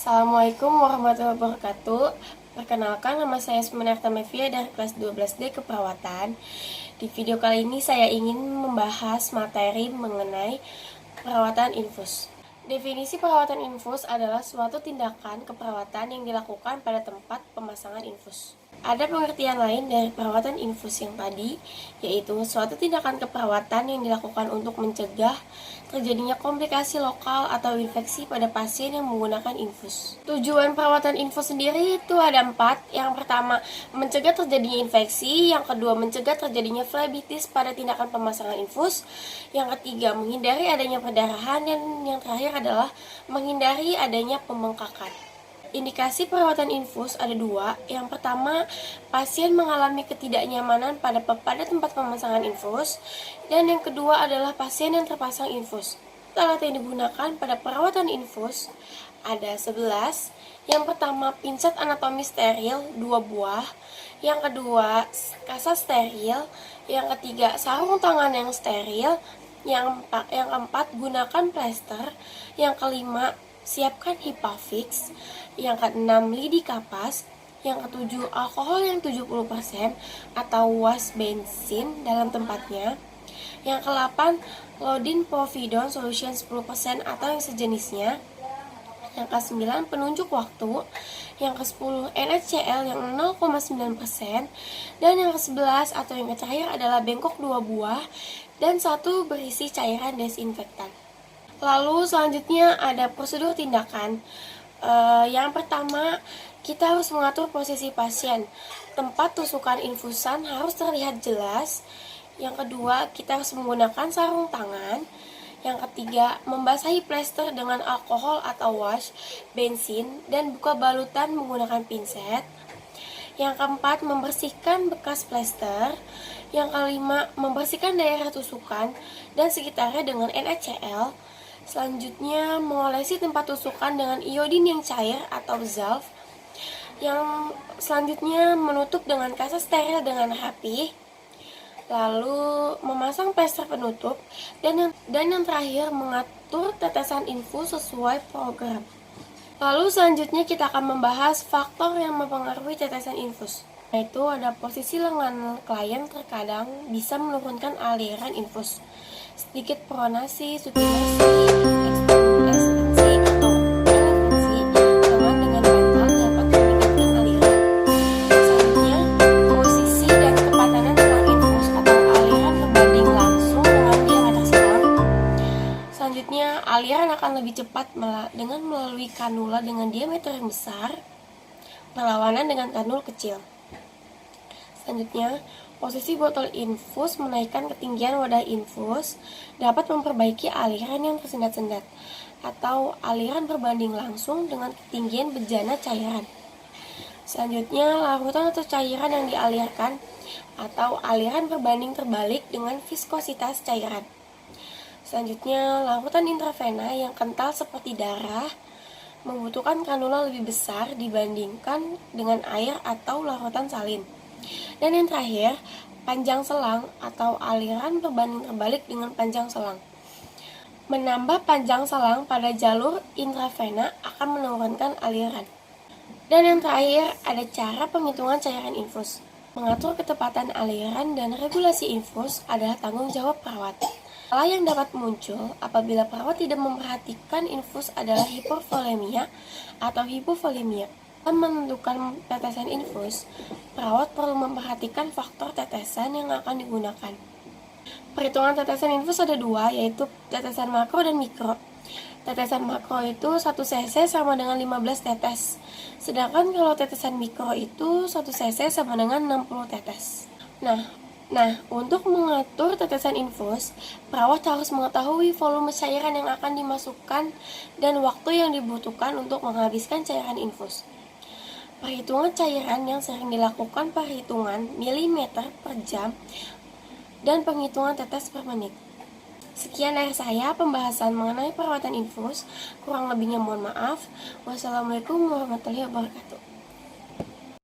Assalamualaikum warahmatullahi wabarakatuh. Perkenalkan, nama saya Suminarta Mevia dari kelas 12D Keperawatan. Di video kali ini saya ingin membahas materi mengenai perawatan infus. Definisi perawatan infus adalah suatu tindakan keperawatan yang dilakukan pada tempat pemasangan infus. Ada pengertian lain dari perawatan infus yang tadi, yaitu suatu tindakan keperawatan yang dilakukan untuk mencegah terjadinya komplikasi lokal atau infeksi pada pasien yang menggunakan infus. Tujuan perawatan infus sendiri itu ada 4. Yang pertama, mencegah terjadinya infeksi. Yang kedua, mencegah terjadinya flebitis pada tindakan pemasangan infus. Yang ketiga, menghindari adanya perdarahan. Dan yang terakhir adalah menghindari adanya pembengkakan. Indikasi perawatan infus ada 2. Yang pertama, pasien mengalami ketidaknyamanan pada tempat pemasangan infus. Dan yang kedua adalah pasien yang terpasang infus. Alat yang digunakan pada perawatan infus ada 11. Yang pertama, pinset anatomi steril 2 buah. Yang kedua, kasa steril. Yang ketiga, sarung tangan yang steril. Yang keempat, gunakan plester. Yang kelima, siapkan HIPAA-FIX. Yang keenam, lidi kapas. Yang ketujuh, alkohol yang 70% atau wash bensin dalam tempatnya. Yang ke-8, Lodin Povidone solution 10% atau yang sejenisnya. Yang ke-9, penunjuk waktu. Yang ke-10, NaCl yang 0,9%. Dan yang ke-11 atau yang terakhir adalah bengkok 2 buah dan 1 berisi cairan desinfektan. Lalu selanjutnya ada prosedur tindakan. Yang pertama, kita harus mengatur posisi pasien. Tempat tusukan infusan harus terlihat jelas. Yang kedua, kita harus menggunakan sarung tangan. Yang ketiga, membasahi plester dengan alkohol atau wash bensin dan buka balutan menggunakan pinset. Yang keempat, membersihkan bekas plester. Yang kelima, membersihkan daerah tusukan dan sekitarnya dengan NaCl. Selanjutnya, mengolesi tempat tusukan dengan iodin yang cair atau ZALF. Yang selanjutnya, menutup dengan kasa steril dengan rapi. Lalu, memasang plester penutup. Dan yang terakhir, mengatur tetesan infus sesuai program. Lalu selanjutnya kita akan membahas faktor yang mempengaruhi tetesan infus. Yaitu ada posisi lengan klien terkadang bisa menurunkan aliran infus. Sedikit pronasi, supinasi, ekstensi, atau elevansi dengan bantal dapat meningkatkan aliran. Selanjutnya, posisi dan kepatanan selang infus atau aliran berbanding langsung dengan diameter selang. Selanjutnya, aliran akan lebih cepat dengan melalui kanula dengan diameter yang besar berlawanan dengan kanul kecil. Selanjutnya, posisi botol infus menaikkan ketinggian wadah infus dapat memperbaiki aliran yang tersendat-sendat atau aliran berbanding langsung dengan ketinggian bejana cairan. Selanjutnya, larutan atau cairan yang dialirkan atau aliran berbanding terbalik dengan viskositas cairan. Selanjutnya, larutan intravena yang kental seperti darah membutuhkan kanula lebih besar dibandingkan dengan air atau larutan salin. Dan yang terakhir, panjang selang atau aliran berbanding terbalik dengan panjang selang. Menambah panjang selang pada jalur intravena akan menurunkan aliran. Dan yang terakhir, ada cara penghitungan cairan infus. Mengatur ketepatan aliran dan regulasi infus adalah tanggung jawab perawat. Hal yang dapat muncul apabila perawat tidak memperhatikan infus adalah hipovolemia atau hipovolemia. Dalam menentukan tetesan infus, perawat perlu memperhatikan faktor tetesan yang akan digunakan. Perhitungan tetesan infus ada 2, yaitu tetesan makro dan mikro. Tetesan makro itu 1 cc sama dengan 15 tetes. Sedangkan kalau tetesan mikro itu 1 cc sama dengan 60 tetes. Nah, untuk mengatur tetesan infus, perawat harus mengetahui volume cairan yang akan dimasukkan dan waktu yang dibutuhkan untuk menghabiskan cairan infus. Perhitungan cairan yang sering dilakukan perhitungan milimeter per jam dan penghitungan tetes per menit. Sekian dari saya pembahasan mengenai perawatan infus. Kurang lebihnya mohon maaf. Wassalamualaikum warahmatullahi wabarakatuh.